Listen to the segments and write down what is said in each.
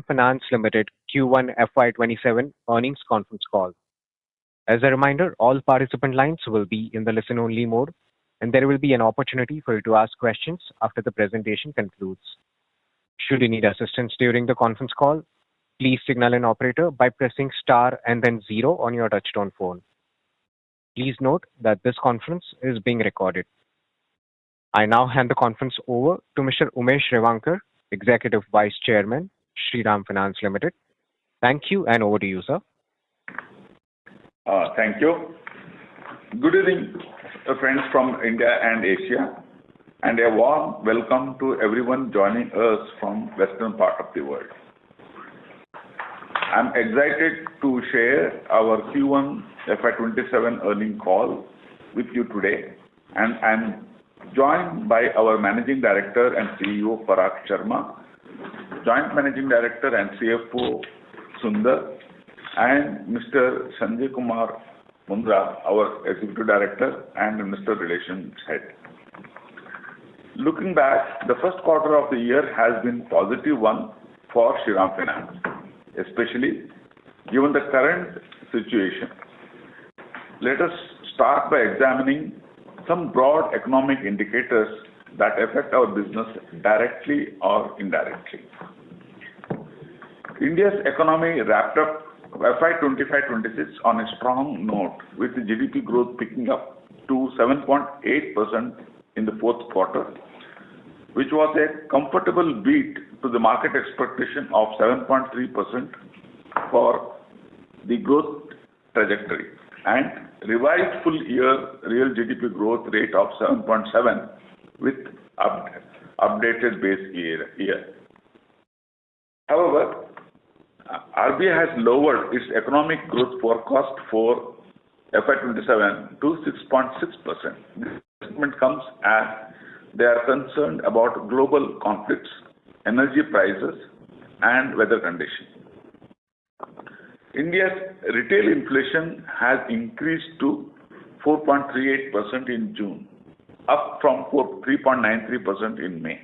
Finance Limited Q1 FY27 earnings conference call. As a reminder, all participant lines will be in the listen-only mode, and there will be an opportunity for you to ask questions after the presentation concludes. Should you need assistance during the conference call, please signal an operator by pressing star and then zero on your touchtone phone. Please note that this conference is being recorded. I now hand the conference over to Mr. Umesh Revankar, Executive Vice Chairman, Shriram Finance Limited. Thank you, and over to you, sir. Thank you. Good evening, friends from India and Asia, and a warm welcome to everyone joining us from western part of the world. I'm excited to share our Q1 FY27 earnings call with you today, and I'm joined by our Managing Director and CEO Parag Sharma, Joint Managing Director and CFO Sundar, and Mr. Sanjay Kumar Mundra, our Executive Director and Investor Relations Head. Looking back, the first quarter of the year has been positive one for Shriram Finance, especially given the current situation. Let us start by examining some broad economic indicators that affect our business directly or indirectly. India's economy wrapped up FY25-26 on a strong note, with the GDP growth picking up to 7.8% in the fourth quarter, which was a comfortable beat to the market expectation of 7.3% for the growth trajectory, and revised full-year real GDP growth rate of 7.7 with updated base year. However, RBI has lowered its economic growth forecast for FY27 to 6.6%. This statement comes as they are concerned about global conflicts, energy prices, and weather conditions. India's retail inflation has increased to 4.38% in June, up from 3.93% in May.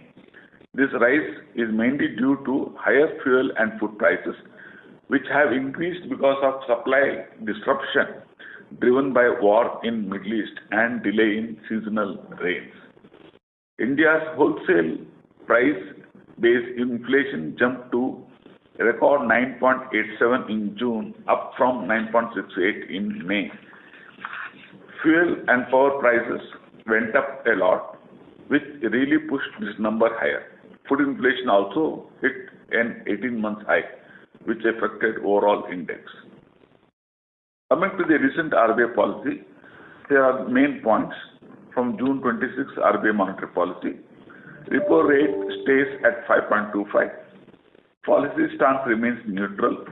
This rise is mainly due to higher fuel and food prices, which have increased because of supply disruption driven by war in Middle East and delay in seasonal rains. India's wholesale price-based inflation jumped to a record 9.87 in June, up from 9.68 in May. Fuel and power prices went up a lot, which really pushed this number higher. Food inflation also hit an 18-month high, which affected overall index. Coming to the recent RBI policy, there are main points. From June 26 RBI monetary policy, repo rate stays at 5.25. Policy stance remains neutral.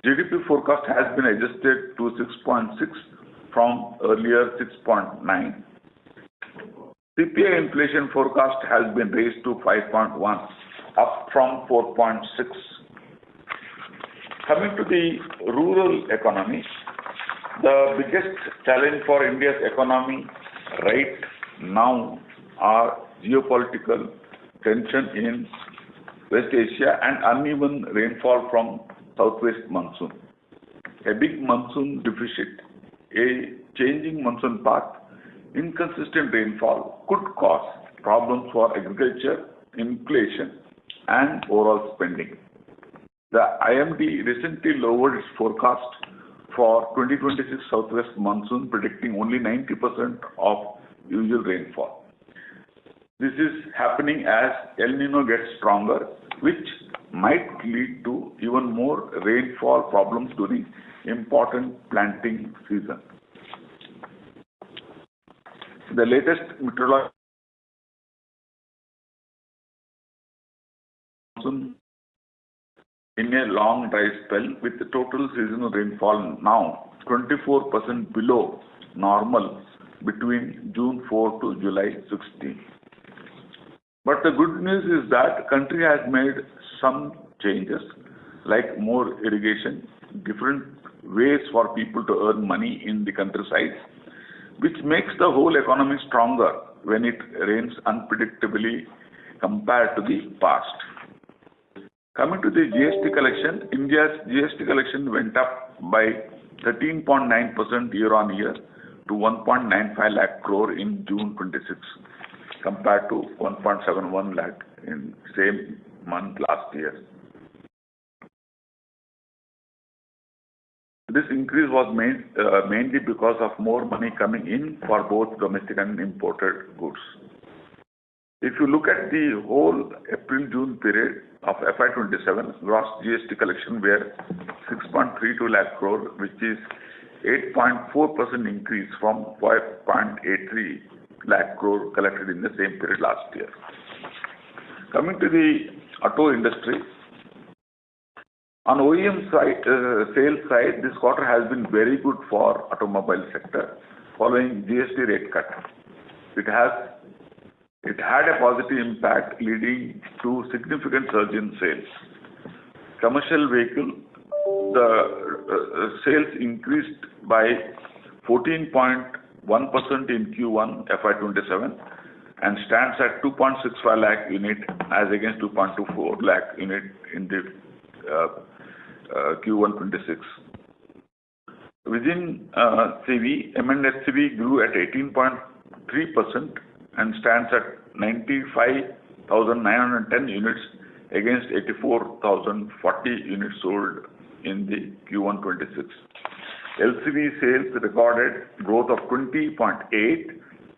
GDP forecast has been adjusted to 6.6 from earlier 6.9. CPI inflation forecast has been raised to 5.1, up from 4.6. Coming to the rural economy, the biggest challenge for India's economy right now are geopolitical tension in West Asia and uneven rainfall from southwest monsoon. A big monsoon deficit, a changing monsoon path, inconsistent rainfall could cause problems for agriculture, inflation, and overall spending. The IMD recently lowered its forecast for 2026 southwest monsoon, predicting only 90% of usual rainfall. This is happening as El Nino gets stronger, which might lead to even more rainfall problems during important planting season. The latest meteorological monsoon in a long dry spell, with the total seasonal rainfall now 24% below normal between June 4 to July 16. But the good news is that country has made some changes, like more irrigation, different ways for people to earn money in the countryside, which makes the whole economy stronger when it rains unpredictably compared to the past. Coming to the GST collection, India's GST collection went up by 13.9% year-on-year to 1.95 lakh crore in June 26, compared to 1.71 lakh in same month last year. This increase was mainly because of more money coming in for both domestic and imported goods. If you look at the whole April-June period of FY27, gross GST collection were 6.32 lakh crore, which is 8.4% increase from 5.83 lakh crore collected in the same period last year. Coming to the auto industry, on OEM side, sales side, this quarter has been very good for automobile sector following GST rate cut. It had a positive impact leading to significant surge in sales. Commercial vehicle, the sales increased by 14.1% in Q1 FY27 and stands at 2.65 lakh unit as against 2.24 lakh unit in the Q1 26. Within CV, M&HCV grew at 18.3% and stands at 95,910 units against 84,040 units sold in the Q1 26. LCV sales recorded growth of 20.8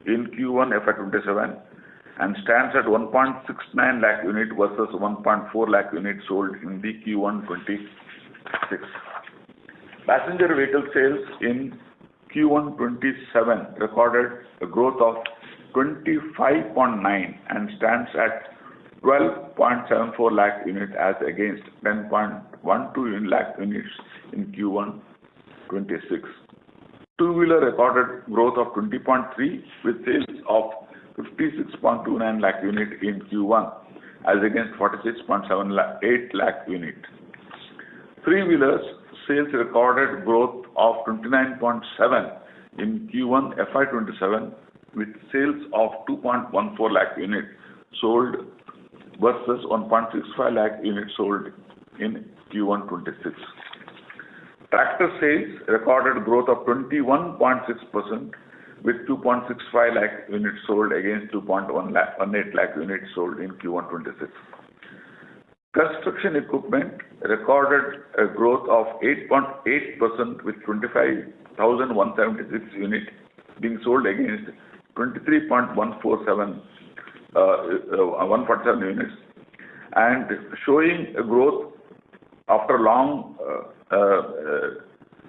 in Q1 FY27 and stands at 1.69 lakh unit versus 1.4 lakh units sold in the Q1 26. Passenger vehicle sales in Q1 27 recorded a growth of 25.9 and stands at 12.74 lakh units as against 10.12 lakh units in Q1 26. Two-wheeler recorded growth of 20.3 with sales of 56.29 lakh unit in Q1 as against 46.78 lakh unit. Three-wheelers sales recorded growth of 29.7 in Q1 FY27 with sales of 2.14 lakh units sold versus 1.65 lakh units sold in Q1 26. Tractor sales recorded growth of 21.6% with 2.65 lakh units sold against 2.18 lakh units sold in Q1 26. Construction equipment recorded a growth of 8.8% with 25,176 units being sold against 147 units and showing a growth after long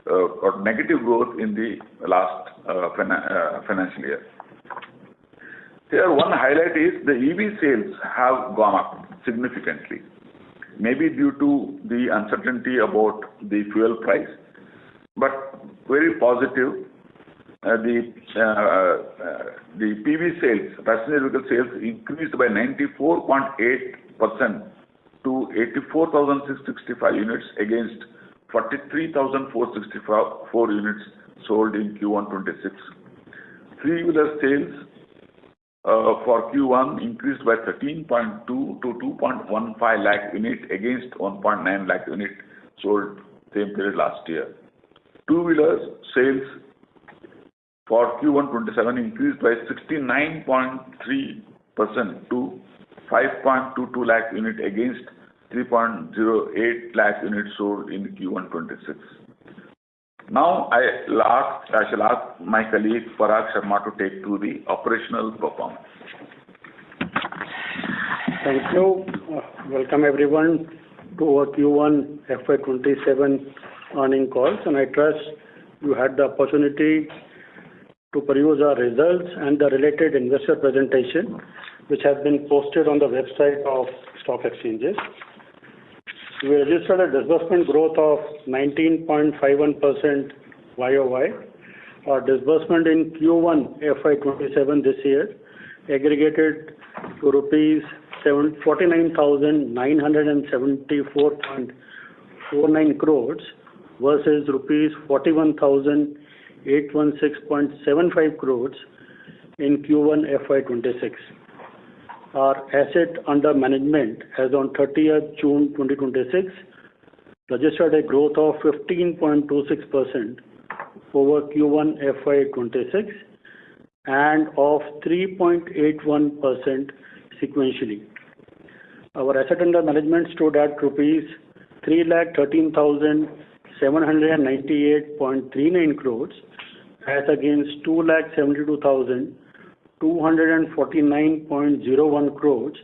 or negative growth in the last financial year. Here one highlight is the EV sales have gone up significantly, maybe due to the uncertainty about the fuel price, but very positive. The PV sales, passenger vehicle sales, increased by 94.8% to 84,665 units against 43,464 units sold in Q1 26. Three-wheeler sales for Q1 increased by 13.2 to 2.15 lakh units against 1.9 lakh units sold same period last year. Two-wheeler sales for Q1 27 increased by 69.3% to 5.22 lakh units against 3.08 lakh units sold in Q1 26. Now I shall ask my colleague Parag Sharma to take through the operational performance. Thank you. Welcome everyone to our Q1 FY27 earning calls, and I trust you had the opportunity to peruse our results and the related investor presentation, which has been posted on the website of stock exchanges. We registered a disbursement growth of 19.51% YOY. Our disbursement in Q1 FY27 this year aggregated to rupees 49,974.49 crores versus rupees 41,816.75 crores in Q1 FY26. Our asset under management as on 30th June 2026 registered a growth of 15.26% over Q1 FY26 and of 3.81% sequentially. Our asset under management stood at rupees 3,13,798.39 crores as against 2,72,249.01 crores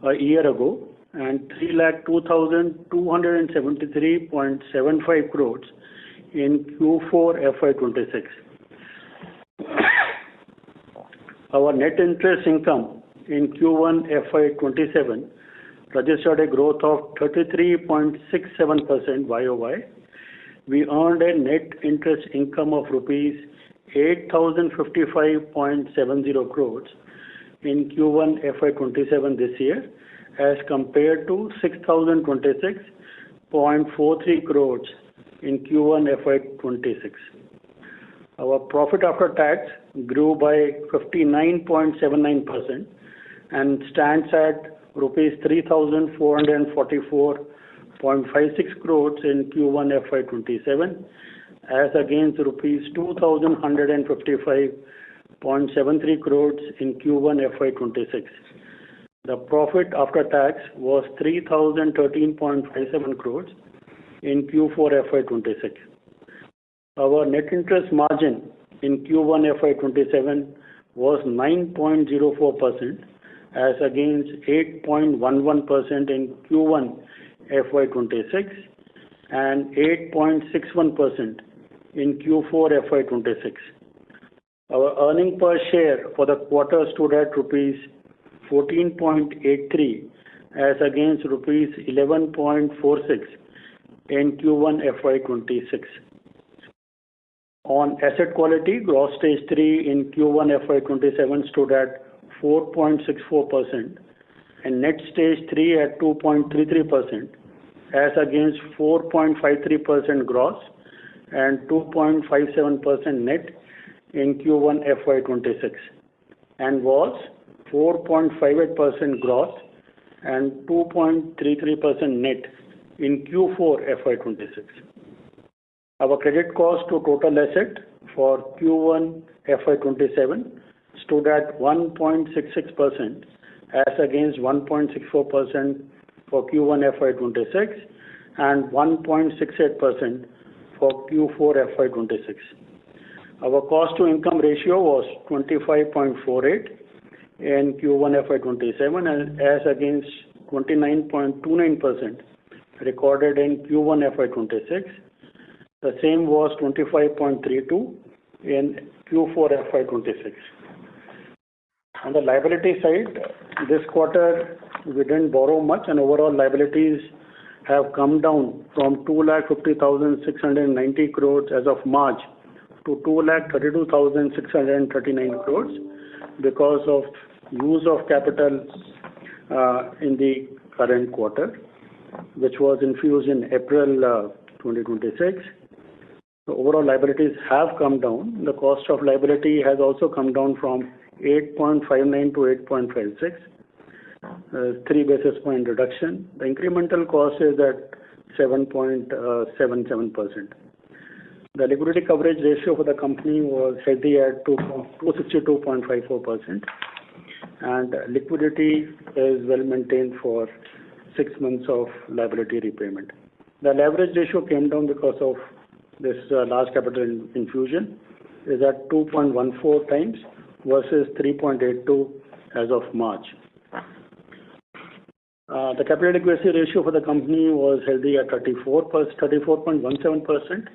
a year ago and 3,02,273.75 crores in Q4 FY26. Our net interest income in Q1 FY27 registered a growth of 33.67% YOY. We earned a net interest income of rupees 8,055.70 crores in Q1 FY27 this year as compared to 6,026.43 crores in Q1 FY26. Our profit after tax grew by 59.79% and stands at rupees 3,444.56 crores in Q1 FY27 as against rupees 2,155.73 crores in Q1 FY26. The profit after tax was 3,013.57 crores in Q4 FY26. Our net interest margin in Q1 FY27 was 9.04% as against 8.11% in Q1 FY26 and 8.61% in Q4 FY26. Our earning per share for the quarter stood at rupees 14.83 as against rupees 11.46 in Q1 FY26. On asset quality, gross stage 3 in Q1 FY27 stood at 4.64% and net stage 3 at 2.33% as against 4.53% gross and 2.57% net in Q1 FY26 and was 4.58% gross and 2.33% net in Q4 FY26. Our credit cost to total asset for Q1 FY27 stood at 1.66% as against 1.64% for Q1 FY26 and 1.68% for Q4 FY26. Our cost to income ratio was 25.48 in Q1 FY27 as against 29.29% recorded in Q1 FY26. The same was 25.32 in Q4 FY26. On the liability side, this quarter we didn't borrow much and overall liabilities have come down from 2,50,690 crores as of March to 2,32,639 crores because of use of capital in the current quarter, which was infused in April 2026. The overall liabilities have come down. The cost of liability has also come down from 8.59 to 8.56, 3 basis point reduction. The incremental cost is at 7.77%. The liquidity coverage ratio for the company was healthy at 262.54%, and liquidity is well maintained for 6 months of liability repayment. The leverage ratio came down because of this large capital infusion, is at 2.14 times versus 3.82 as of March. The capital adequacy ratio for the company was healthy at 34.17%.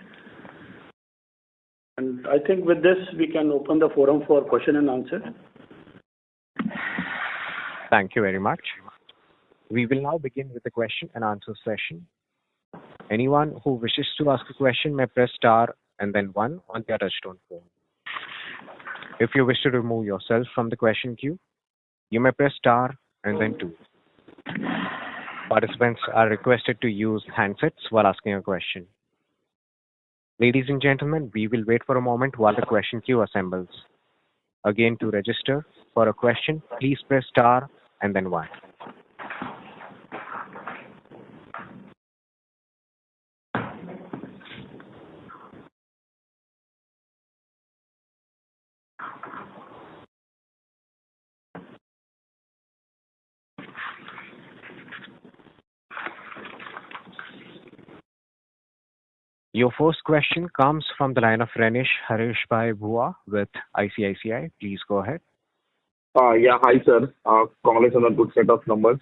And I think with this, we can open the forum for question and answer. Thank you very much. We will now begin with the question and answer session. Anyone who wishes to ask a question may press star and then 1 on their touchtone phone. If you wish to remove yourself from the question queue, you may press star and then 2. Participants are requested to use handsets while asking a question. Ladies and gentlemen, we will wait for a moment while the question queue assembles. Again, to register for a question, please press star and then one. Your first question comes from the line of Renish Hareshbhai Bhua with ICICI. Please go ahead. Yeah, hi, sir. Congrats on a good set of numbers.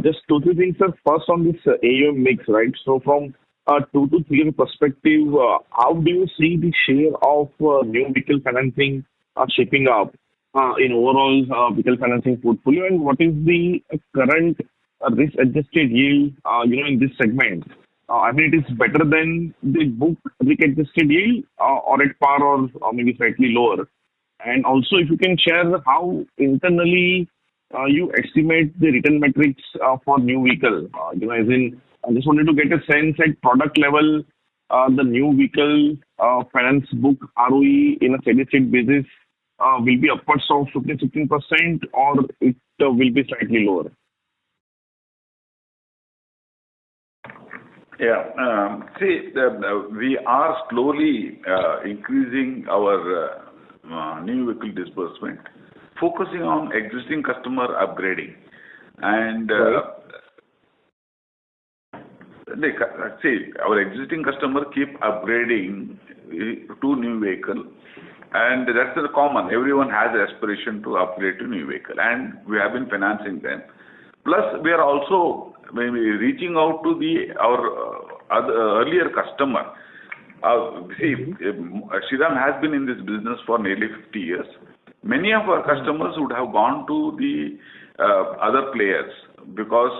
Just two, three things, sir. First, on this AUM mix, right? So from a 2 to 3 year perspective, how do you see the share of new vehicle financing shaping up in overall vehicle financing portfolio? And what is the current risk-adjusted yield, in this segment? I mean, it is better than the book risk-adjusted yield or at par or maybe slightly lower. And also, if you can share how internally you estimate the return metrics for new vehicle. As in, I just wanted to get a sense at product level, the new vehicle finance book ROE in a steady-state basis will be upwards of 15-16% or it will be slightly lower? Yeah. We are slowly increasing our new vehicle disbursement, focusing on existing customer upgrading. And our existing customer keep upgrading to new vehicle, and that's the common. Everyone has the aspiration to upgrade to new vehicle, and we have been financing them. Plus, we are also maybe reaching out to our earlier customer. Shriram has been in this business for nearly 50 years. Many of our customers would have gone to the other players because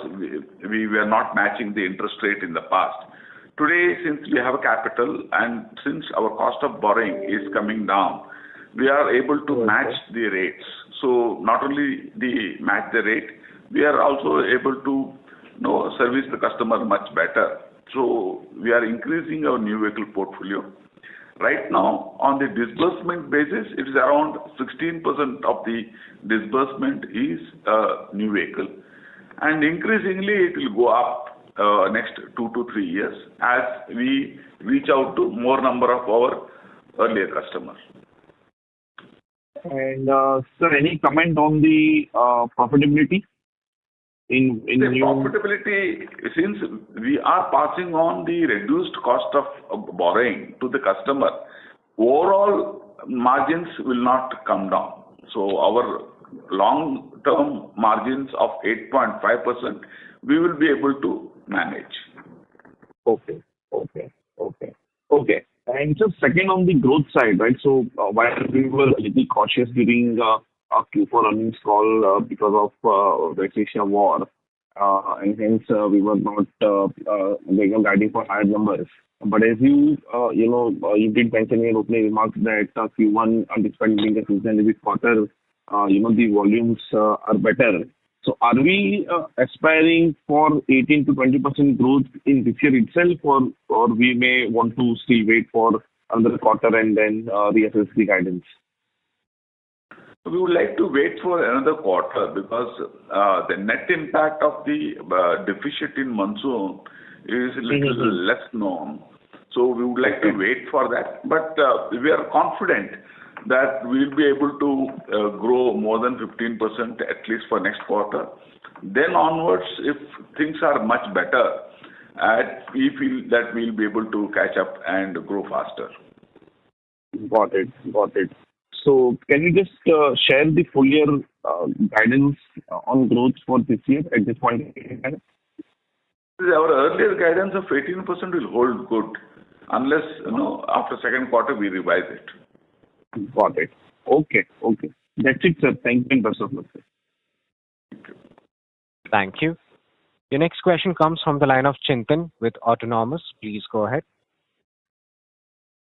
we were not matching the interest rate in the past. Today, since we have a capital and since our cost of borrowing is coming down, we are able to match the rates. So not only match the rate, we are also able to service the customer much better. So we are increasing our new vehicle portfolio. Right now, on the disbursement basis, it is around 16% of the disbursement is new vehicle. And increasingly, it will go up next 2 to 3 years as we reach out to more number of our earlier customers. And sir, any comment on the profitability? In the profitability, since we are passing on the reduced cost of borrowing to the customer, overall margins will not come down. So our long-term margins of 8.5%, we will be able to manage. Okay. And just second on the growth side, right? So while we were a little cautious during our Q4 earnings call because of the Russia war, and hence we were not guiding for higher numbers. But as you did mention in your opening remarks that Q1, despite being a seasonally weak quarter, the volumes are better. So are we aspiring for 18 to 20% growth in this year itself, or we may want to still wait for another quarter and then reassess the guidance? We would like to wait for another quarter because the net impact of the deficit in monsoon is a little less known. So we would like to wait for that. But we are confident that we will be able to grow more than 15% at least for next quarter. Then onwards, if things are much better, we feel that we will be able to catch up and grow faster. Got it. So can you just share the full year guidance on growth for this year at this point in time? Our earlier guidance of 18% will hold good unless, after second quarter we revise it. Got it. Okay. That's it, sir. Thank you and best of luck, sir. Thank you. Thank you. Your next question comes from the line of Chintan with Autonomous. Please go ahead.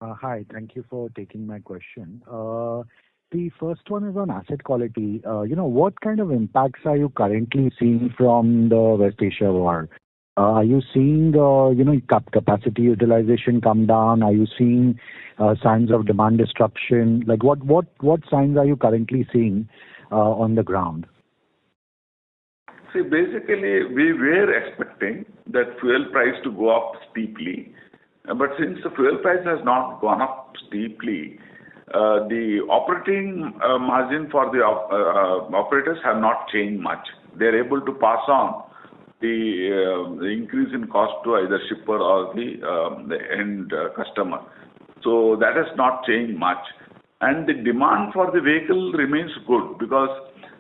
Hi, thank you for taking my question. The first one is on asset quality. What kind of impacts are you currently seeing from the West Asia war? Are you seeing capacity utilization come down? Are you seeing signs of demand disruption? Like what signs are you currently seeing on the ground? See, basically, we were expecting that fuel price to go up steeply, but since the fuel price has not gone up steeply, the operating margin for the operators have not changed much. They're able to pass on the increase in cost to either shipper or the end customer. So that has not changed much. And the demand for the vehicle remains good because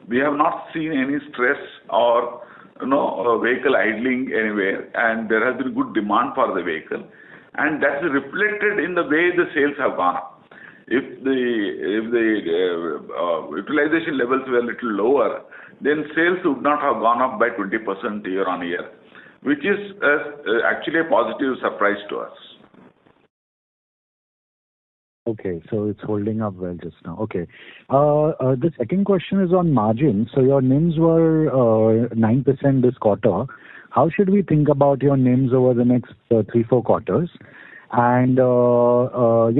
we have not seen any stress or vehicle idling anywhere, and there has been good demand for the vehicle, and that's reflected in the way the sales have gone up. If the utilization levels were a little lower, then sales would not have gone up by 20% year on year, which is actually a positive surprise to us. Okay, so it's holding up well just now. Okay. The second question is on margin. So your NIMs were 9% this quarter. How should we think about your NIMs over the next 3-4 quarters? And how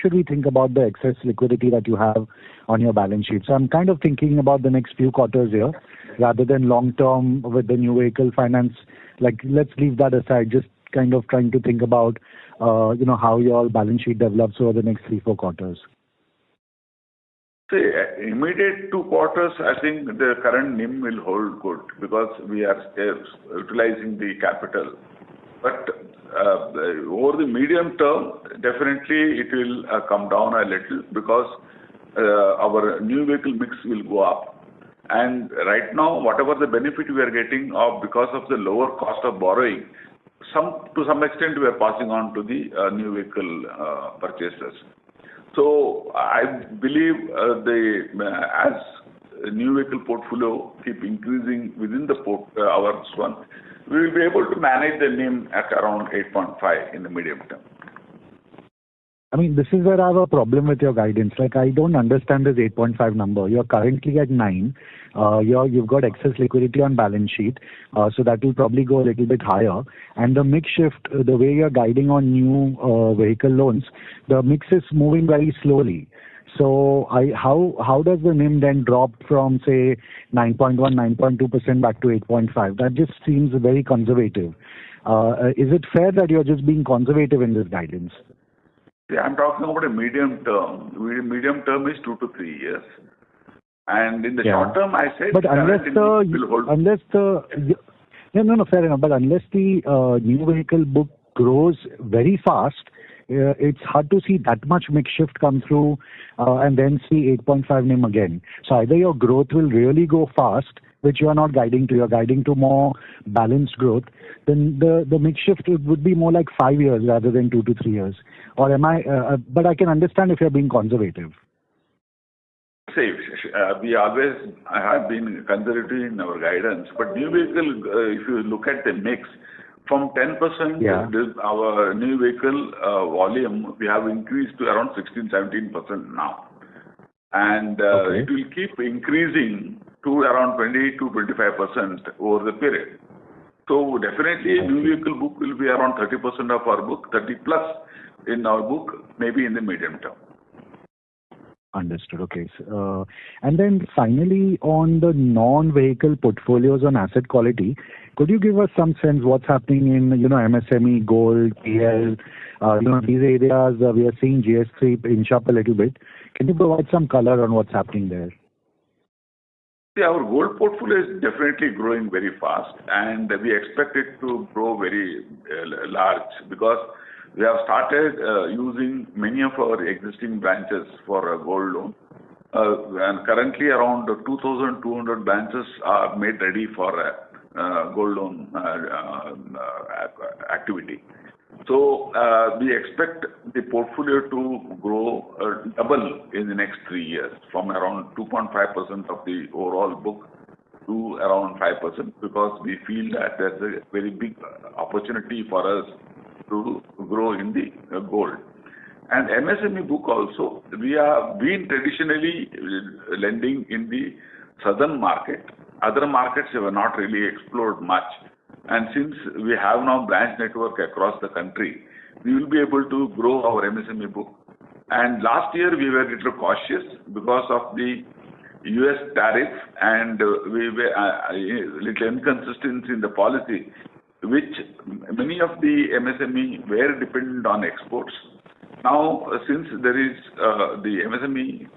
should we think about the excess liquidity that you have on your balance sheet? So I'm kind of thinking about the next few quarters here, rather than long term with the new vehicle finance. Like, let's leave that aside. Just kind of trying to think about how your balance sheet develops over the next 3-4 quarters. See, immediate 2 quarters, I think the current NIM will hold good because we are utilizing the capital. But over the medium term, definitely it will come down a little because our new vehicle mix will go up. And right now, whatever the benefit we are getting because of the lower cost of borrowing, to some extent we are passing on to the new vehicle purchasers. So I believe as new vehicle portfolio keep increasing within our one, we will be able to manage the NIM at around 8.5 in the medium term. I mean, this is where I have a problem with your guidance. Like, I don't understand this 8.5 number. You're currently at 9. You've got excess liquidity on balance sheet, so that will probably go a little bit higher. And the mix shift, the way you're guiding on new vehicle loans, the mix is moving very slowly. So how does the NIM then drop from, say, 9.1, 9.2% back to 8.5? That just seems very conservative. Is it fair that you're just being conservative in this guidance? Yeah, I'm talking about a medium term. Medium term is 2 to 3 years. And in the short term, I said, but unless fair enough. But unless the new vehicle book grows very fast, it's hard to see that much mix shift come through and then see 8.5 NIM again. So either your growth will really go fast, which you are not guiding to, you're guiding to more balanced growth, then the mix shift would be more like 5 years rather than 2 to 3 years. Or am I? But I can understand if you're being conservative. See, we always have been conservative in our guidance, but new vehicle, if you look at the mix, from 10%, our new vehicle volume, we have increased to around 16-17% now. And it will keep increasing to around 20-25% over the period. So definitely new vehicle book will be around 30% of our book, 30 plus in our book, maybe in the medium term. Understood. Okay. And then finally, on the non-vehicle portfolios on asset quality, could you give us some sense what's happening in MSME, gold, PL, these areas? We are seeing GS3 inch up a little bit. Can you provide some color on what's happening there? See, our gold portfolio is definitely growing very fast, and we expect it to grow very large because we have started using many of our existing branches for a gold loan. And currently around 2,200 branches are made ready for a gold loan activity. So we expect the portfolio to grow double in the next 3 years, from around 2.5% of the overall book to around 5%, because we feel that there's a very big opportunity for us to grow in the gold. And MSME book also, we have been traditionally lending in the southern market. Other markets have not really explored much. And since we have now branch network across the country, we will be able to grow our MSME book. And last year we were a little cautious because of the US tariff, and we were little inconsistency in the policy, which many of the MSME were dependent on exports. Now, since there is the MSME,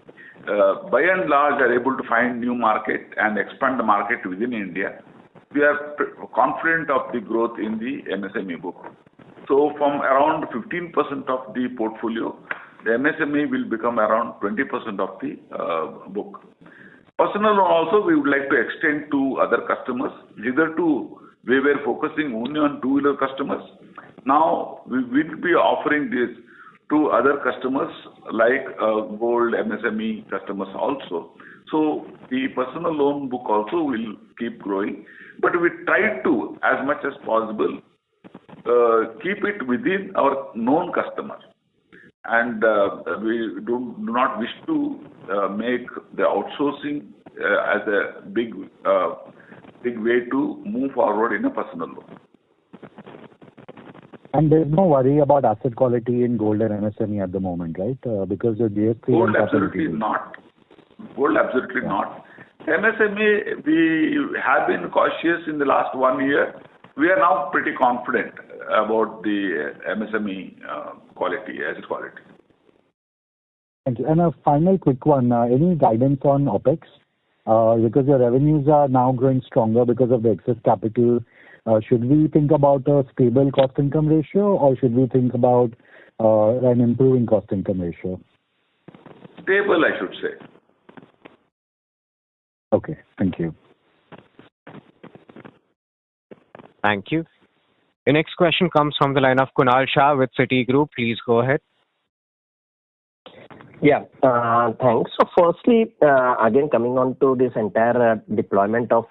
by and large, are able to find new market and expand the market within India, we are confident of the growth in the MSME book. So, from around 15% of the portfolio, the MSME will become around 20% of the book. Personal loan also we would like to extend to other customers. Hitherto, we were focusing only on two-wheeler customers. Now, we will be offering this to other customers like gold MSME customers also. So, the personal loan book also will keep growing. But we try to, as much as possible, keep it within our known customers. And we do not wish to make the outsourcing as a big way to move forward in a personal loan. And there's no worry about asset quality in gold and MSME at the moment, right? Because the GST... Gold absolutely not. Gold absolutely not. MSME, we have been cautious in the last 1 year. We are now pretty confident about the MSME quality, asset quality. Thank you. And a final quick one, any guidance on OPEX? Because your revenues are now growing stronger because of the excess capital. Should we think about a stable cost-income ratio, or should we think about an improving cost-income ratio? Stable, I should say. Okay, thank you. Thank you. The next question comes from the line of Kunal Shah with Citigroup. Please go ahead. Yeah, thanks. So firstly, again, coming on to this entire deployment of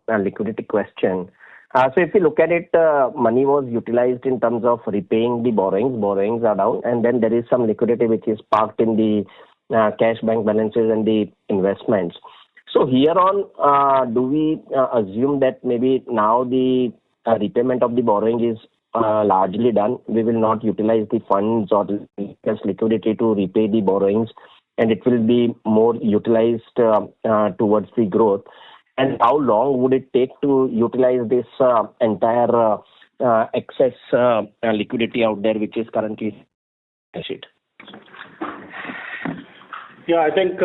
liquidity question. So if you look at it, money was utilized in terms of repaying the borrowings. Borrowings are down, and then there is some liquidity which is parked in the cash bank balances and the investments. So here on, do we assume that maybe now the repayment of the borrowing is largely done? We will not utilize the funds or the liquidity to repay the borrowings, and it will be more utilized towards the growth. And how long would it take to utilize this entire excess liquidity out there, which is currently cash it? Yeah, I think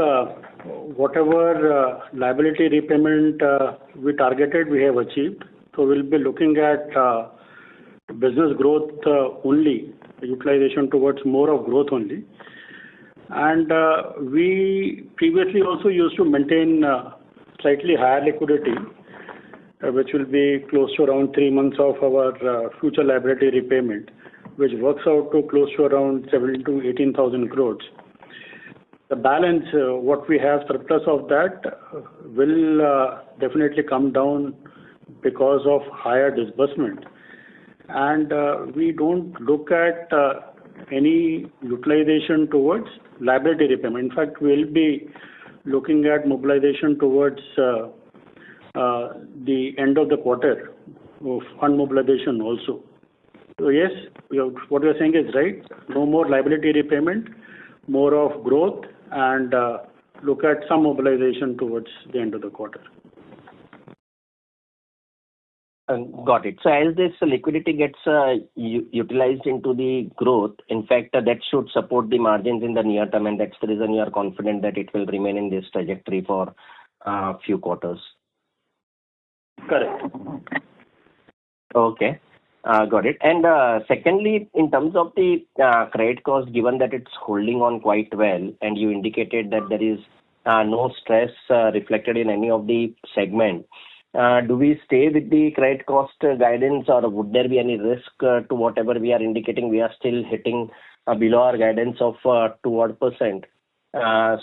whatever liability repayment we targeted, we have achieved. So we'll be looking at business growth only, utilization towards more of growth only. And we previously also used to maintain slightly higher liquidity, which will be close to around 3 months of our future liability repayment, which works out to close to around 17,000 to 18,000 crores. The balance, what we have surplus of that, will definitely come down because of higher disbursement. And we don't look at any utilization towards liability repayment. In fact, we'll be looking at mobilization towards the end of the quarter of fund mobilization also. So yes, what you're saying is right. No more liability repayment, more of growth, and look at some mobilization towards the end of the quarter. Got it. So as this liquidity gets utilized into the growth, in fact, that should support the margins in the near term, and that's the reason you are confident that it will remain in this trajectory for a few quarters. Correct. Okay. Got it. And secondly, in terms of the credit cost, given that it's holding on quite well, and you indicated that there is no stress reflected in any of the segment, do we stay with the credit cost guidance, or would there be any risk to whatever we are indicating? We are still hitting below our guidance of 2%.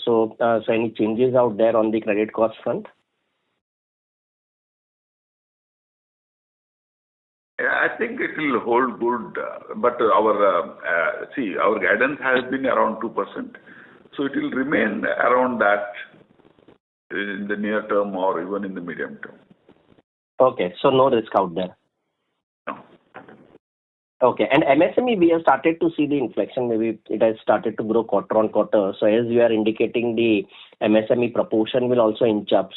So any changes out there on the credit cost front? I think it will hold good, but our guidance has been around 2%, so it will remain around that in the near term or even in the medium term. Okay, so no risk out there. No. Okay. And MSME, we have started to see the inflection. Maybe it has started to grow quarter on quarter. So as you are indicating, the MSME proportion will also inch up.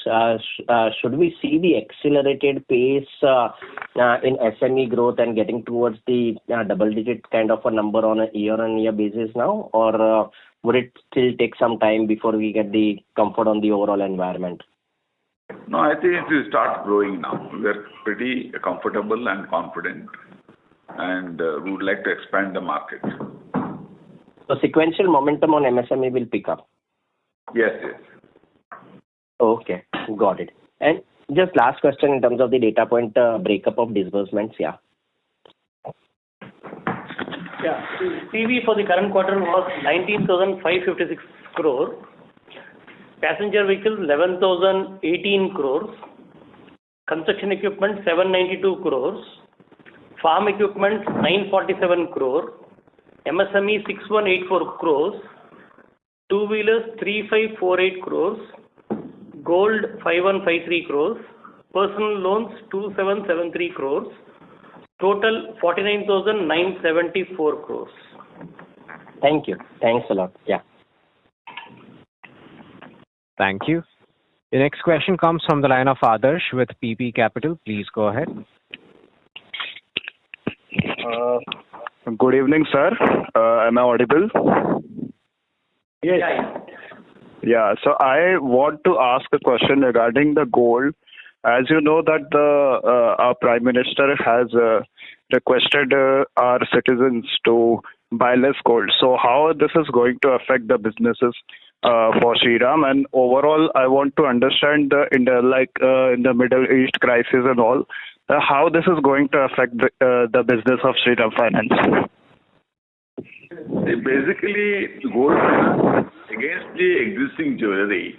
Should we see the accelerated pace in SME growth and getting towards the double-digit kind of a number on a year-on-year basis now? Or would it still take some time before we get the comfort on the overall environment? No, I think it will start growing now. We are pretty comfortable and confident, and we would like to expand the market. So sequential momentum on MSME will pick up? Yes. Okay, got it. And just last question in terms of the data point breakup of disbursements, Yeah, CV for the current quarter was 19,556 crore. Passenger vehicles 11,018 crores. Construction equipment 792 crores. Farm equipment 947 crore. MSME 6184 crores. Two-wheelers 3548 crores. Gold 5153 crores. Personal loans 2773 crores. Total 49,974 crores. Thank you. Thanks a lot. Yeah. Thank you. The next question comes from the line of Adarsh with PP Capital. Please go ahead. Good evening, sir. Am I audible? Yes. Yeah. So I want to ask a question regarding the gold. As you know that our Prime Minister has requested our citizens to buy less gold. So how this is going to affect the businesses for Shriram, and overall, I want to understand in the Middle East crisis and all, how this is going to affect the business of Shriram Finance. Basically, gold finance against the existing jewelry.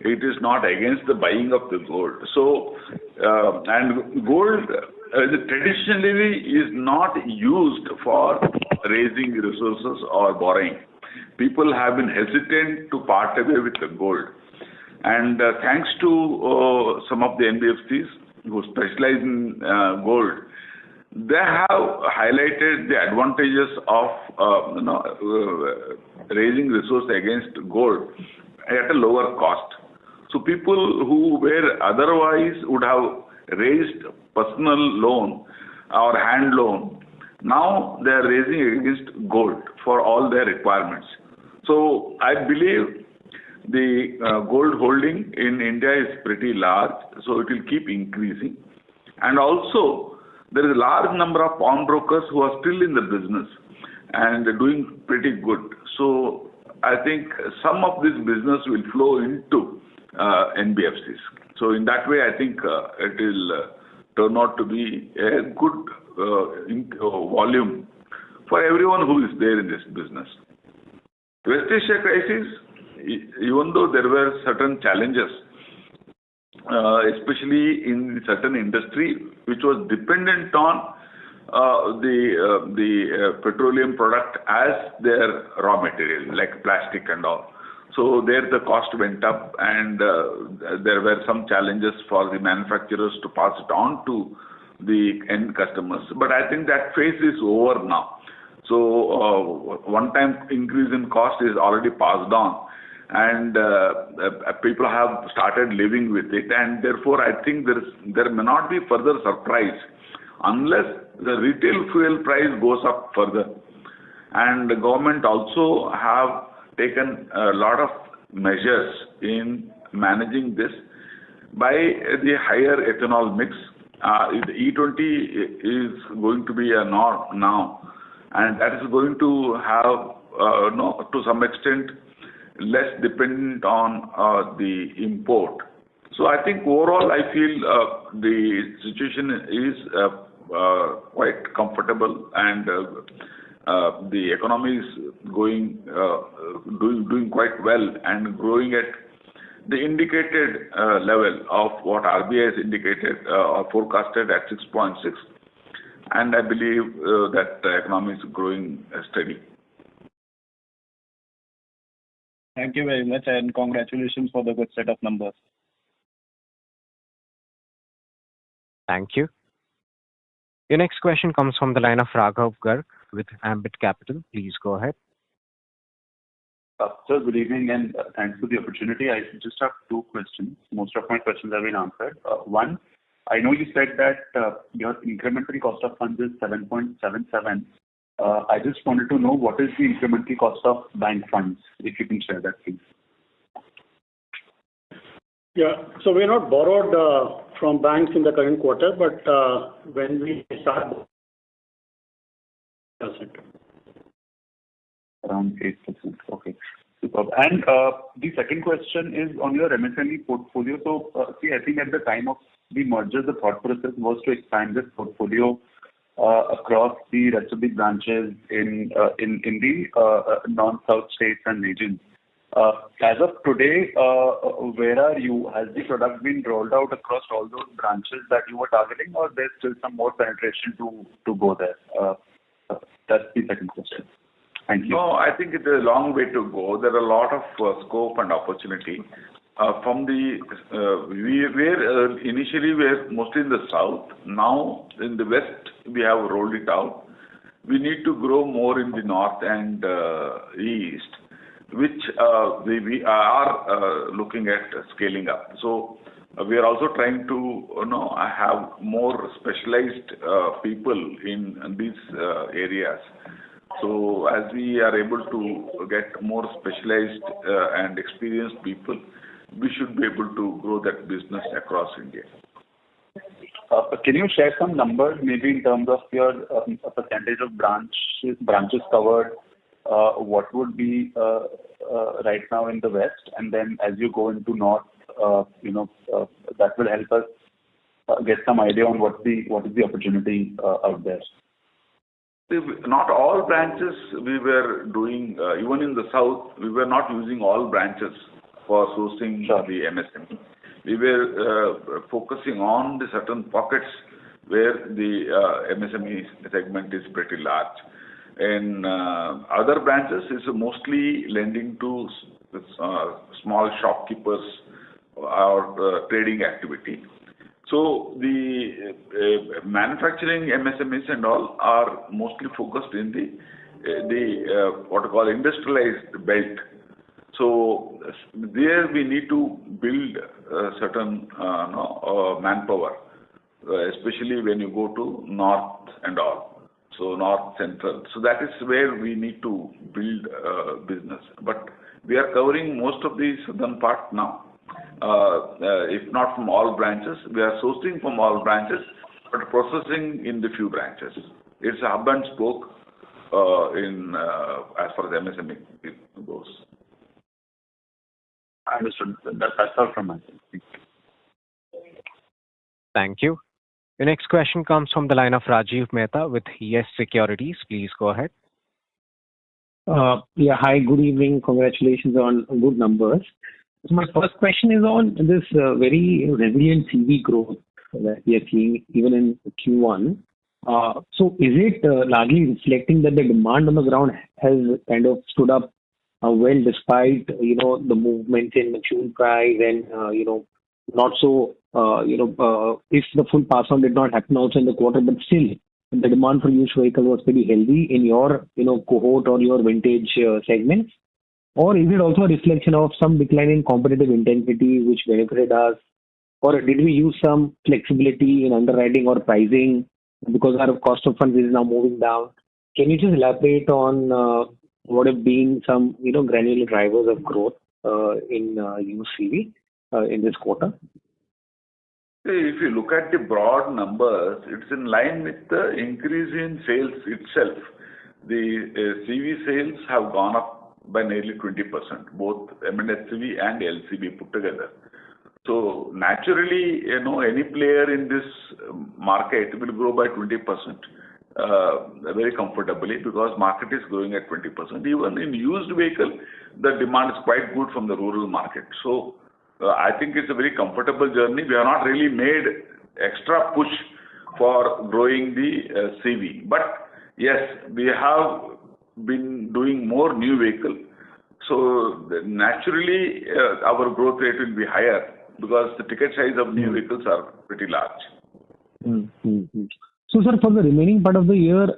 It is not against the buying of the gold. So, and gold traditionally is not used for raising resources or borrowing. People have been hesitant to part away with the gold. And thanks to some of the NBFCs who specialize in gold, they have highlighted the advantages of raising resources against gold at a lower cost. So people who were otherwise would have raised personal loan or hand loan, now they are raising against gold for all their requirements. So I believe the gold holding in India is pretty large, so it will keep increasing. And also, there is a large number of pawnbrokers who are still in the business and doing pretty good. So I think some of this business will flow into NBFCs. So in that way, I think it will turn out to be a good volume for everyone who is there in this business. West Asia crisis, even though there were certain challenges, especially in certain industry which was dependent on the petroleum product as their raw material, like plastic and all. So there the cost went up, and there were some challenges for the manufacturers to pass it on to the end customers. But I think that phase is over now. So one-time increase in cost is already passed on, and people have started living with it, and therefore I think there may not be further surprise unless the retail fuel price goes up further. And the government also have taken a lot of measures in managing this by the higher ethanol mix. The E20 is going to be a norm now, and that is going to have, to some extent, less dependent on the import. So I think overall I feel the situation is quite comfortable, and the economy is doing quite well and growing at the indicated level of what RBI has indicated or forecasted at 6.6, and I believe that the economy is growing steady. Thank you very much, and congratulations for the good set of numbers. Thank you. Your next question comes from the line of Raghav Garg with Ambit Capital. Please go ahead. Sir, good evening, and thanks for the opportunity. I just have two questions. Most of my questions have been answered. One, I know you said that your incremental cost of funds is 7.77. I just wanted to know what is the incremental cost of bank funds, if you can share that, please. Yeah. So we are not borrowed from banks in the current quarter, but when we start, percent. Around 8%. Okay. Superb. And the second question is on your MSME portfolio. So, see, I think at the time of the merger, the thought process was to expand this portfolio across the rest of the branches in the non-south states and regions. As of today, where are you? Has the product been rolled out across all those branches that you were targeting, or there's still some more penetration to go there? That's the second question. Thank you. No, I think it's a long way to go. There are a lot of scope and opportunity. Initially we were mostly in the south. Now in the west we have rolled it out. We need to grow more in the north and east, which we are looking at scaling up. So we are also trying to have more specialized people in these areas. So as we are able to get more specialized and experienced people, we should be able to grow that business across India. Can you share some numbers, maybe in terms of your percentage of branches covered? What would be right now in the west, and then as you go into north, that will help us get some idea on what is the opportunity out there. Not all branches we were doing, even in the south, we were not using all branches for sourcing the MSME. We were focusing on the certain pockets where the MSME segment is pretty large. In other branches, it's mostly lending to small shopkeepers or trading activity. So the manufacturing MSMEs and all are mostly focused in the what you call industrialized belt. So there we need to build certain manpower, especially when you go to north and all. So north central. So that is where we need to build business. But we are covering most of the southern part now. If not from all branches, we are sourcing from all branches, but processing in the few branches. It's a hub and spoke as far as MSME goes. I understood. That's all from my side. Thank you. The next question comes from the line of Rajiv Mehta with Yes Securities. Please go ahead. Yeah, hi, good evening. Congratulations on good numbers. So my first question is on this very resilient CV growth that we are seeing even in Q1. So is it largely reflecting that the demand on the ground has kind of stood up well despite the movement in fuel price and not so if the full pass on did not happen also in the quarter, but still the demand for used vehicle was pretty healthy in your cohort or your vintage segments? Or is it also a reflection of some decline in competitive intensity which benefited us? Or did we use some flexibility in underwriting or pricing because our cost of funds is now moving down? Can you just elaborate on what have been some granular drivers of growth in used CV in this quarter? If you look at the broad numbers, it's in line with the increase in sales itself. The CV sales have gone up by nearly 20%, both M&HCV and LCV put together. So naturally, any player in this market will grow by 20% very comfortably because market is growing at 20%. Even in used vehicle, the demand is quite good from the rural market. So I think it's a very comfortable journey. We have not really made extra push for growing the CV. But yes, we have been doing more new vehicle. So naturally, our growth rate will be higher because the ticket size of new vehicles are pretty large. Mm-hmm. So, sir, for the remaining part of the year,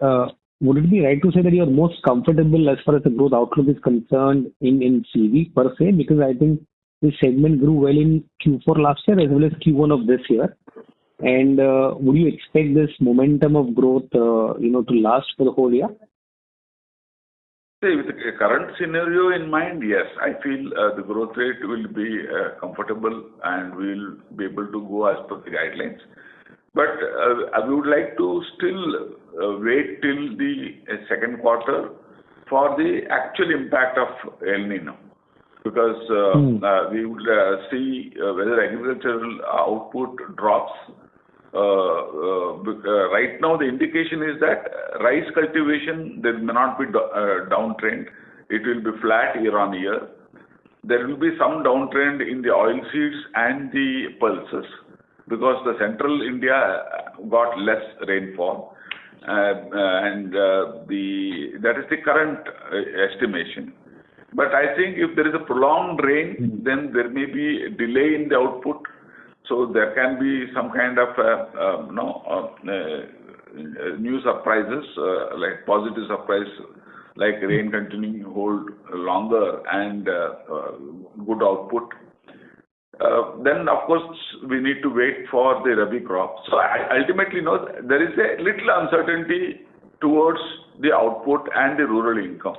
would it be right to say that you're most comfortable as far as the growth outlook is concerned in CV per se? Because I think this segment grew well in Q4 last year as well as Q1 of this year. And would you expect this momentum of growth, to last for the whole year? See, with the current scenario in mind, yes, I feel the growth rate will be comfortable and we'll be able to go as per the guidelines. But I would like to still wait till the second quarter for the actual impact of El Nino, because we would see whether agricultural output drops. Right now, the indication is that rice cultivation, there may not be downtrend. It will be flat year on year. There will be some downtrend in the oilseeds and the pulses, because the central India got less rainfall, and that is the current estimation. But I think if there is a prolonged rain, then there may be a delay in the output. So there can be some kind of new surprises, like positive surprise, like rain continuing to hold longer and good output. Then, of course, we need to wait for the Rabi crop. So ultimately, there is a little uncertainty towards the output and the rural income.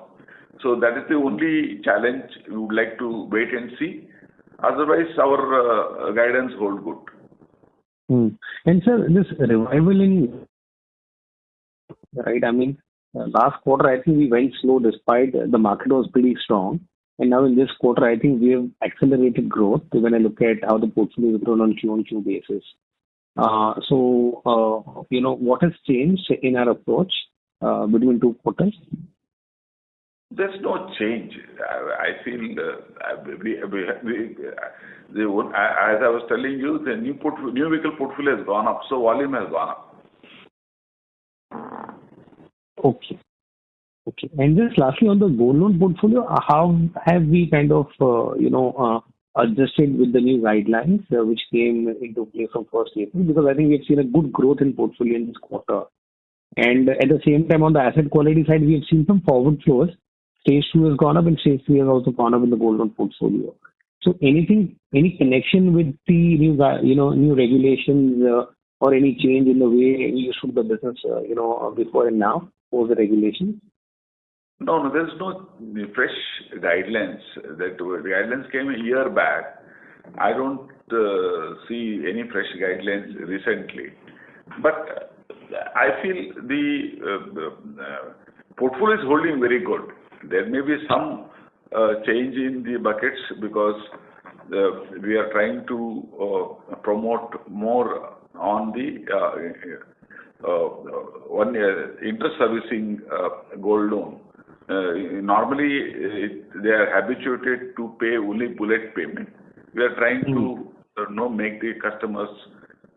So that is the only challenge. We would like to wait and see. Otherwise, our guidance hold good. And sir, this revival in, right, I mean, last quarter, I think we went slow despite the market was pretty strong. And now in this quarter, I think we have accelerated growth when I look at how the portfolio has grown on Q-on-Q basis. What has changed in our approach between two quarters? There's no change. I feel as I was telling you, the new vehicle portfolio has gone up, so volume has gone up. Okay. And just lastly, on the gold loan portfolio, how have we kind of, adjusted with the new guidelines which came into place from 1st April? Because I think we've seen a good growth in portfolio in this quarter. And at the same time, on the asset quality side, we have seen some forward flows. Stage 2 has gone up and Stage 3 has also gone up in the gold loan portfolio. So any connection with the new regulations or any change in the way we used to do the business, before and now, for the regulations? No, there's no fresh guidelines. The guidelines came a year back. I don't see any fresh guidelines recently. But I feel the portfolio is holding very good. There may be some change in the buckets because we are trying to promote more on the interest servicing gold loan. Normally, they are habituated to pay only bullet payment. We are trying to make the customers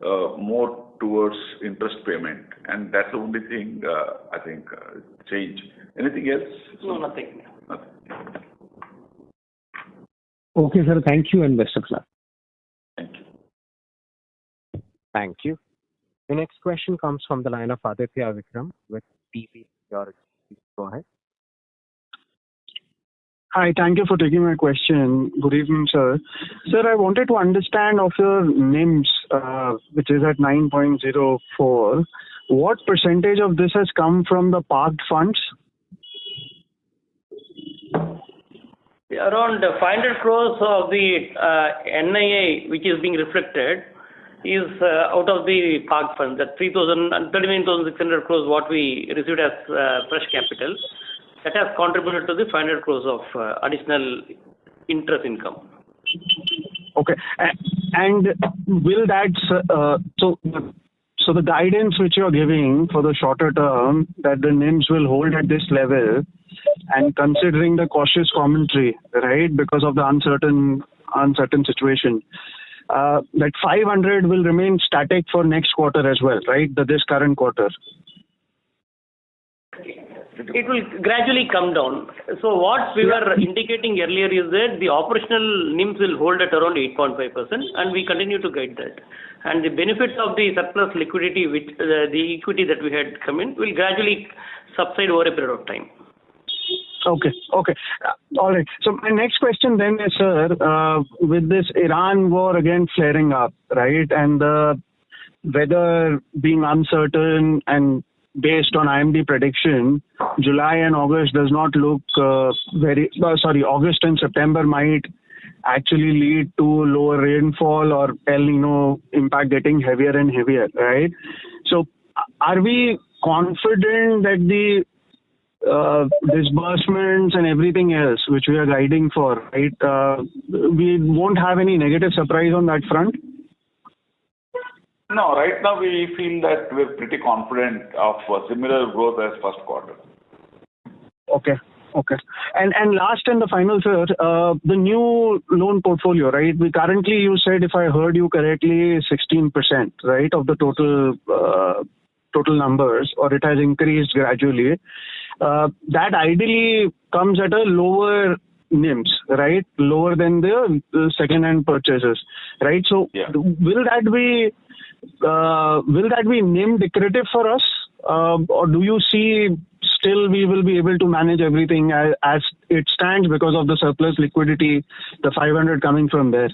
more towards interest payment, and that's the only thing I think change. Anything else? No, nothing. Okay, sir. Thank you and best of luck. Thank you. Thank you. The next question comes from the line of Aditya Vikram with DB Securities. Go ahead. Hi, thank you for taking my question. Good evening, sir. Sir, I wanted to understand of your NIMS, which is at 9.04, what percentage of this has come from the parked funds? Around 500 crores of the NIA, which is being reflected, is out of the parked funds. That 39,600 crores what we received as fresh capital, that has contributed to the 500 crores of additional interest income. Okay. And will that, so the guidance which you're giving for the shorter term, that the NIMS will hold at this level, and considering the cautious commentary, right, because of the uncertain situation, that 500 will remain static for next quarter as well, right? This current quarter. It will gradually come down. So what we were indicating earlier is that the operational NIMS will hold at around 8.5%, and we continue to guide that. and the benefit of the surplus liquidity, which the equity that we had come in, will gradually subside over a period of time. Okay. All right. So my next question then is, sir, with this Iran war again flaring up, right, and the weather being uncertain and based on IMD prediction, July and August does not look August and September might actually lead to lower rainfall or El Nino impact getting heavier and heavier, right? So are we confident that the disbursements and everything else which we are guiding for, right, we won't have any negative surprise on that front? No, right now we feel that we're pretty confident of similar growth as first quarter. Okay. And last and the final, sir, the new loan portfolio, right? We currently, you said, if I heard you correctly, 16%, right, of the total numbers, or it has increased gradually. That ideally comes at a lower NIMs, right? Lower than the second-hand purchases, right? So will that be NIM decretive for us, or do you see still we will be able to manage everything as it stands because of the surplus liquidity, the 500 coming from there?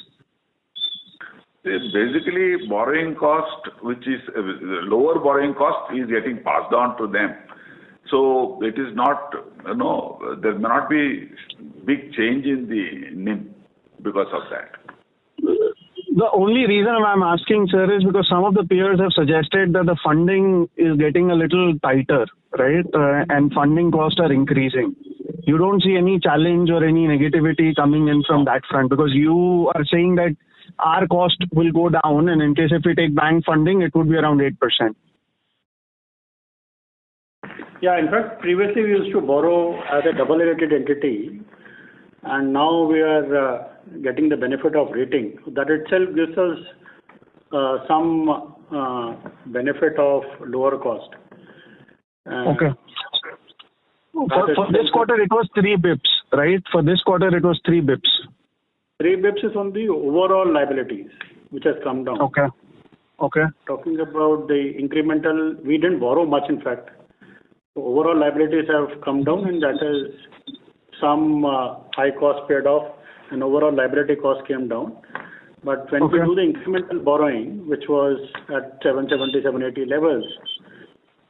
Basically, borrowing cost, which is lower borrowing cost, is getting passed on to them. So it is not, there may not be big change in the NIM because of that. The only reason I'm asking, sir, is because some of the peers have suggested that the funding is getting a little tighter, right? And funding costs are increasing. You don't see any challenge or any negativity coming in from that front, because you are saying that our cost will go down, and in case if we take bank funding, it would be around 8%. Yeah, in fact, previously we used to borrow as a double-rated entity, and now we are getting the benefit of rating. That itself gives us some benefit of lower cost. Okay. For this quarter, it was 3 bips, right? For this quarter, it was 3 bips. 3 bips is on the overall liabilities, which has come down. Okay. Talking about the incremental, we didn't borrow much, in fact. So overall liabilities have come down, and that is some high cost paid off, and overall liability cost came down. But when we do the incremental borrowing, which was at 770, 780 levels,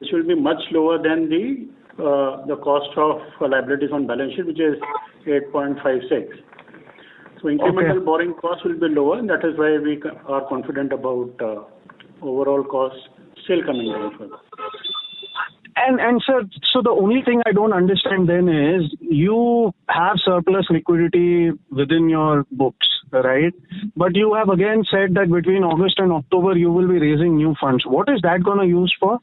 which will be much lower than the cost of liabilities on balance sheet, which is 8.56. So incremental borrowing cost will be lower, and that is why we are confident about overall cost still coming down further. And sir, so the only thing I don't understand then is you have surplus liquidity within your books, right? But you have again said that between August and October you will be raising new funds. What is that going to use for?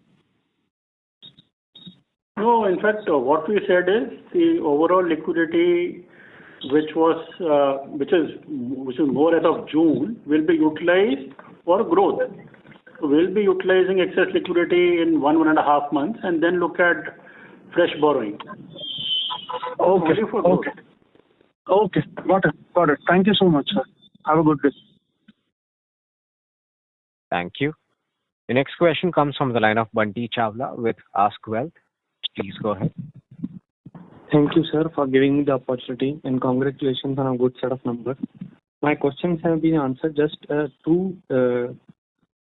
No, in fact, what we said is the overall liquidity, which is more as of June, will be utilized for growth. We'll be utilizing excess liquidity in 1.5 months, and then look at fresh borrowing. Okay. Got it. Thank you so much, sir. Have a good day. Thank you. The next question comes from the line of Bunty Chawla with Ask Wealth. Please go ahead. Thank you, sir, for giving me the opportunity, and congratulations on a good set of numbers. My questions have been answered. Just two.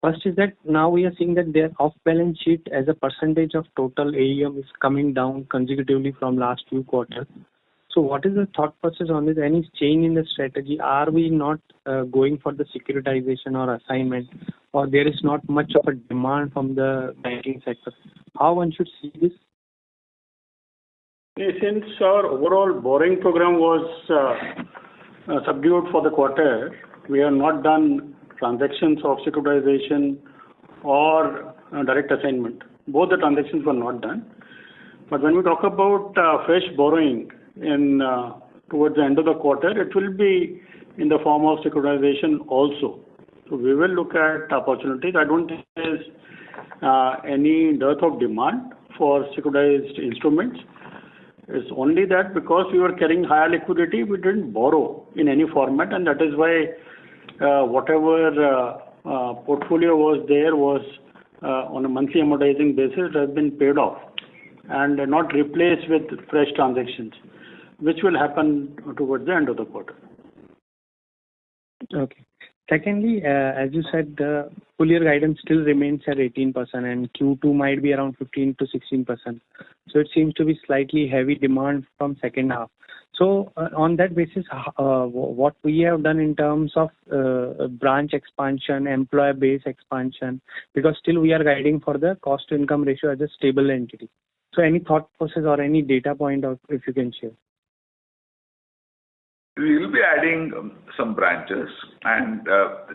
First is that now we are seeing that their off-balance sheet as a percentage of total AUM is coming down consecutively from last few quarters. So what is the thought process on this? Any change in the strategy? Are we not going for the securitization or assignment, or there is not much of a demand from the banking sector? How one should see this? Since our overall borrowing program was subdued for the quarter, we have not done transactions of securitization or direct assignment. Both the transactions were not done. But when we talk about fresh borrowing towards the end of the quarter, it will be in the form of securitization also. So we will look at opportunities. I don't think there is any dearth of demand for securitized instruments. It's only that because we were carrying higher liquidity, we didn't borrow in any format, and that is why whatever portfolio was there was on a monthly amortizing basis, it has been paid off and not replaced with fresh transactions, which will happen towards the end of the quarter. Okay. Secondly, as you said, the full year guidance still remains at 18% and Q2 might be around 15 to 16%. So it seems to be slightly heavy demand from second half. So on that basis, what we have done in terms of branch expansion, employer base expansion, because still we are guiding for the cost to income ratio as a stable entity. So any thought process or any data point or if you can share? We will be adding some branches and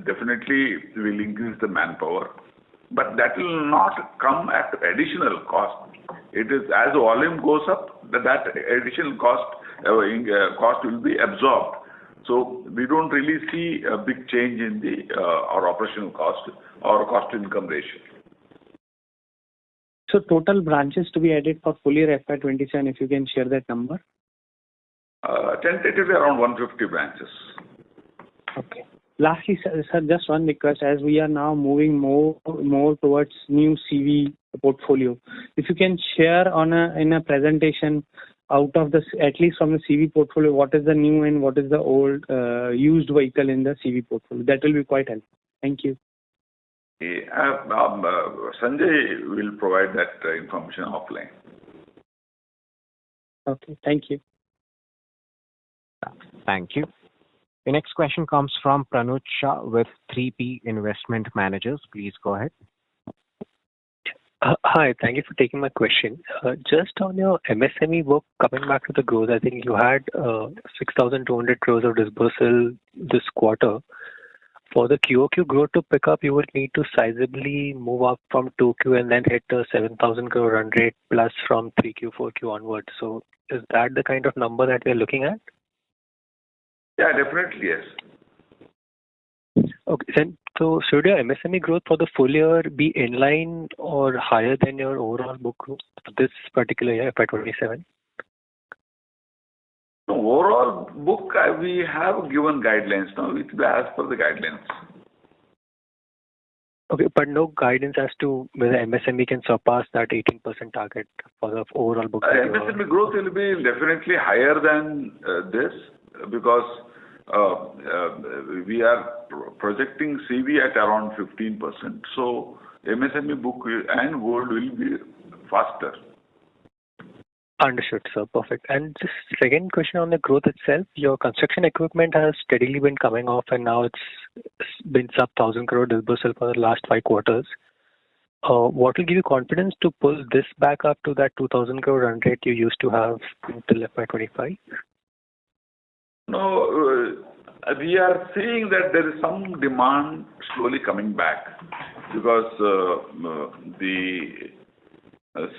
definitely we will increase the manpower, but that will not come at additional cost. It is as the volume goes up, that additional cost will be absorbed. So we don't really see a big change in our operational cost or cost to income ratio. So total branches to be added for full year FY27, if you can share that number? Tentatively around 150 branches. Okay. Lastly, sir, just one request. As we are now moving more towards new CV portfolio, if you can share in a presentation out of this, at least from the CV portfolio, what is the new and what is the old used vehicle in the CV portfolio? That will be quite helpful. Thank you. Sanjay will provide that information offline. Okay. Thank you. Thank you. The next question comes from Pranuj Shah with 3P Investment Managers. Please go ahead. Hi, thank you for taking my question. Just on your MSME book, coming back to the growth, I think you had 6,200 crores of disbursal this quarter. For the QOQ growth to pick up, you would need to sizably move up from 2Q and then hit the 7,000 crore run rate plus from 3Q, 4Q onwards. So is that the kind of number that we're looking at? Yeah, definitely, yes. Okay, then, so should your MSME growth for the full year be in line or higher than your overall book growth for this particular year, FY27? The overall book, we have given guidelines now, which is as per the guidelines. Okay, but no guidance as to whether MSME can surpass that 18% target for the overall book. MSME growth will be definitely higher than this because we are projecting CV at around 15%. So MSME book and gold will be faster. Understood, sir. Perfect. And just second question on the growth itself, your construction equipment has steadily been coming off and now it's been sub 1,000 crore disbursal for the last 5 quarters. What will give you confidence to pull this back up to that 2,000 crore run rate you used to have until FY25? No, we are seeing that there is some demand slowly coming back because the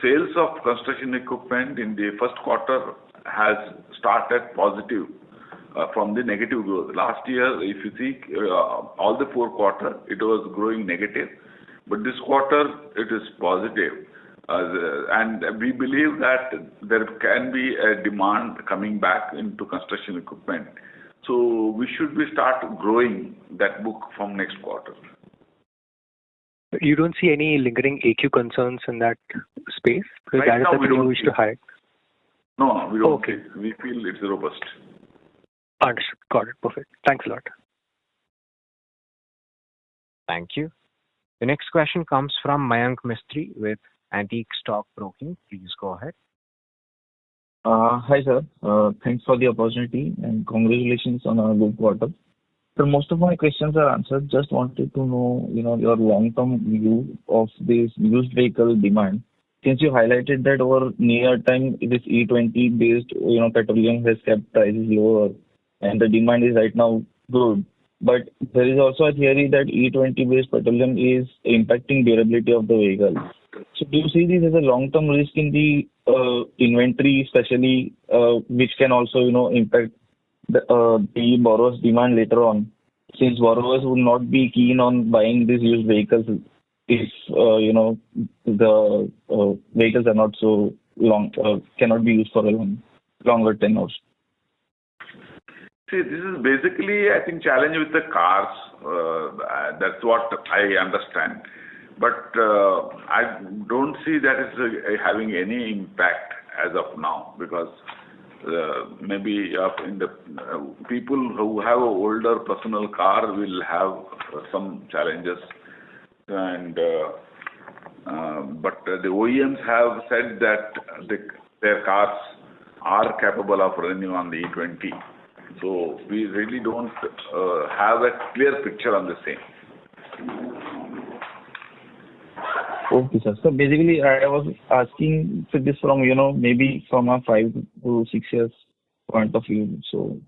sales of construction equipment in the first quarter has started positive from the negative growth. Last year, if you see all the 4 quarters, it was growing negative, but this quarter it is positive. And we believe that there can be a demand coming back into construction equipment. So we should start growing that book from next quarter. You don't see any lingering AQ concerns in that space? Because Right now, that is something you wish to hide. No, we don't. Okay. We feel it's robust. Understood. Got it. Perfect. Thanks a lot. Thank you. The next question comes from Mayank Mistry with Antique Stock Broking. Please go ahead. Hi, sir. Thanks for the opportunity and congratulations on a good quarter. So most of my questions are answered. Just wanted to know, your long-term view of this used vehicle demand. Since you highlighted that over near time, this E20 based, petroleum has kept prices lower and the demand is right now good. But there is also a theory that E20 based petroleum is impacting durability of the vehicle. So do you see this as a long-term risk in the inventory, especially which can also, impact the borrower's demand later on, since borrowers would not be keen on buying these used vehicles if the vehicles are not so long, cannot be used for a longer tenures? See, this is basically, I think, challenge with the cars. That's what I understand. But I don't see that it's having any impact as of now, because maybe in the people who have an older personal car will have some challenges, and but the OEMs have said that their cars are capable of running on the E20. So we really don't have a clear picture on the same. Okay, sir. So basically, I was asking for this from, maybe from a 5 to 6 years point of view. So,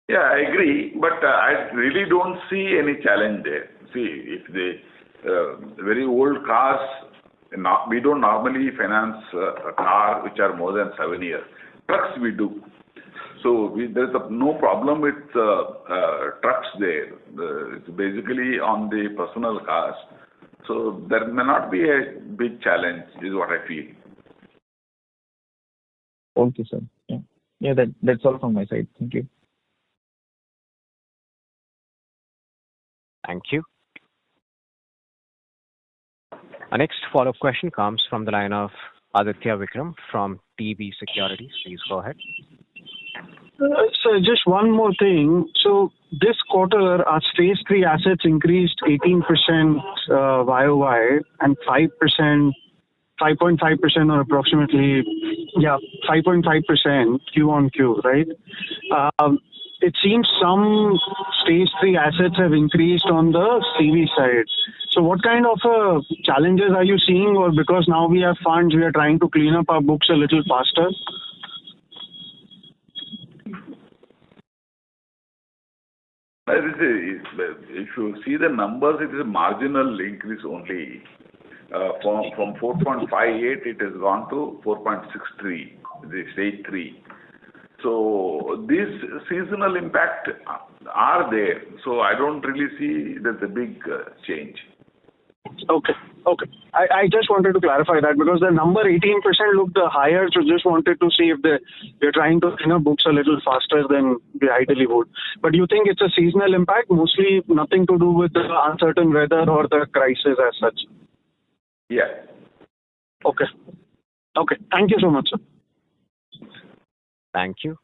Yeah, I agree, but I really don't see any challenge there. See, if the very old cars, we don't normally finance a car which are more than 7 years. Trucks we do. So there's no problem with trucks there. It's basically on the personal cars. So there may not be a big challenge, is what I feel. okay, sir. Yeah, that's all from my side. Thank you. Thank you. Our next follow-up question comes from the line of Aditya Vikram from TB Securities. Please go ahead. So just one more thing. So this quarter, our stage 3 assets increased 18% YOY and 5.5% or approximately, 5.5% Q on Q, right? It seems some stage 3 assets have increased on the CV side. So what kind of challenges are you seeing, or because now we have funds, we are trying to clean up our books a little faster? If you see the numbers, it is a marginal increase only. From 4.58, it has gone to 4.63, the stage 3. So these seasonal impact are there. So I don't really see there's a big change. Okay. I just wanted to clarify that because the number 18% looked higher, so just wanted to see if they're trying to clean up books a little faster than they ideally would. But you think it's a seasonal impact, mostly nothing to do with the uncertain weather or the crisis as such? Yeah. Okay. Thank you so much, sir. Thank you.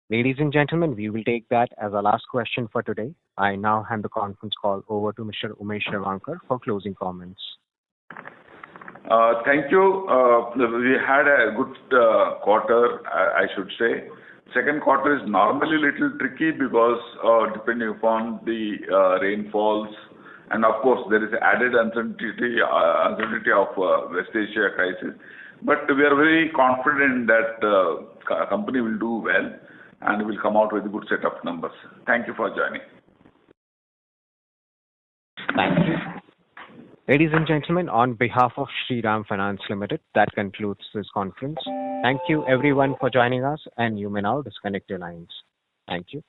Ladies and gentlemen, we will take that as our last question for today. I now hand the conference call over to Mr. Umesh Revankar for closing comments. Thank you. We had a good quarter, I should say. Second quarter is normally a little tricky because depending upon the rainfalls, and of course there is added uncertainty of West Asia crisis. But we are very confident that the company will do well and will come out with a good set of numbers. Thank you for joining. Thank you. Ladies and gentlemen, on behalf of Shriram Finance Limited, that concludes this conference. Thank you everyone for joining us, and you may now disconnect your lines. Thank you.